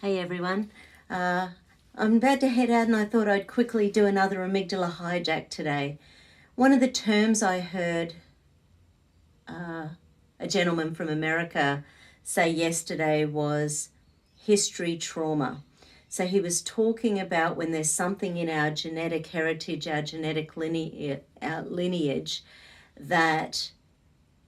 Hey everyone, I'm about to head out and I thought I'd quickly do another amygdala hijack today. One of the terms I heard a gentleman from America say yesterday was history trauma. So he was talking about when there's something in our genetic heritage, our genetic lineage that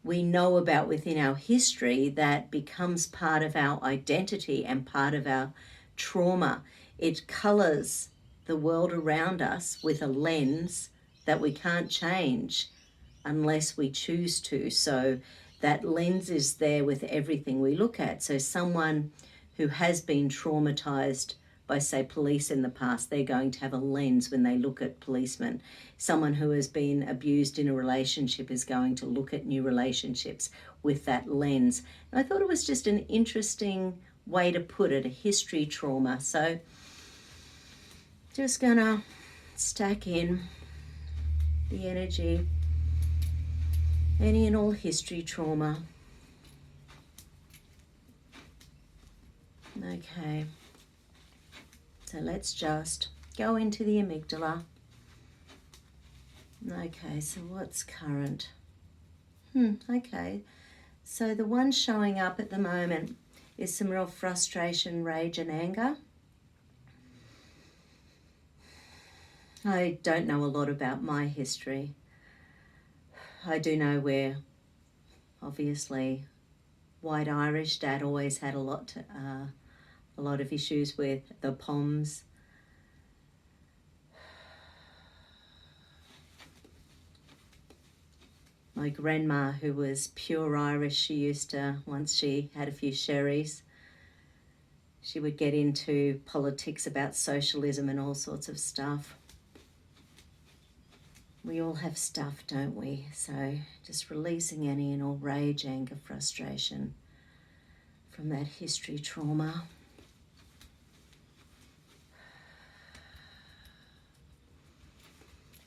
we know about within our history that becomes part of our identity and part of our trauma. It colors the world around us with a lens that we can't change unless we choose to. So that lens is there with everything we look at. So someone who has been traumatized by, say, police in the past, they're going to have a lens when they look at policemen. Someone who has been abused in a relationship is going to look at new relationships with that lens. And I thought it was just an interesting way to put it, a history trauma. So just gonna stack in the energy, any and all history trauma. Okay. So let's just go into the amygdala. Okay, so what's current? Okay, so the one showing up at the moment is some real frustration, rage and anger. I don't know a lot about my history. I do know we're obviously white Irish. Dad always had a lot of issues with the Poms. My grandma, who was pure Irish, she used to, once she had a few sherries, she would get into politics about socialism and all sorts of stuff. We all have stuff, don't we? So just releasing any and all rage, anger, frustration from that history trauma.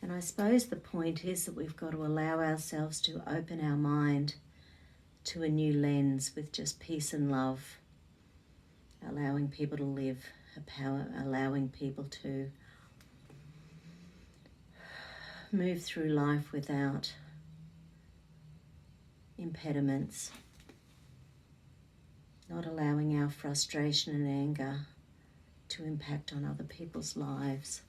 And I suppose the point is that we've got to allow ourselves to open our mind to a new lens with just peace and love, allowing people to live a power, allowing people to move through life without impediments, not allowing our frustration and anger to impact on other people's lives.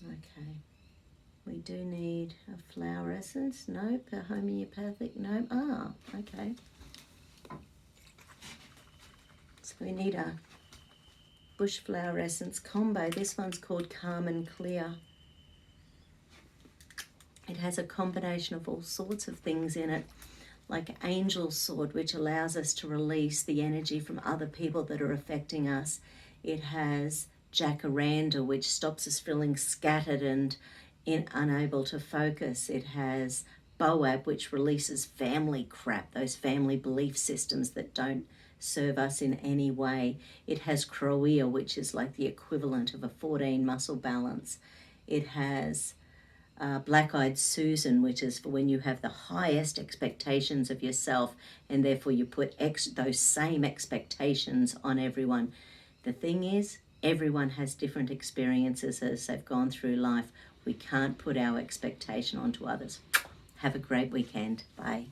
Okay, we do need a flower essence. Nope. A homeopathic. Nope. Okay. So we need a bush flower essence combo. This one's called Calm and Clear. It has a combination of all sorts of things in it, like angel sword, which allows us to release the energy from other people that are affecting us. It has jacaranda, which stops us feeling scattered and unable to focus. It has boab, which releases family crap, those family belief systems that don't serve us in any way. It has croea, which is like the equivalent of a 14 muscle balance. It has black-eyed Susan, which is for when you have the highest expectations of yourself and therefore you put those same expectations on everyone. The thing is, everyone has different experiences as they've gone through life. We can't put our expectation onto others. Have a great weekend. Bye.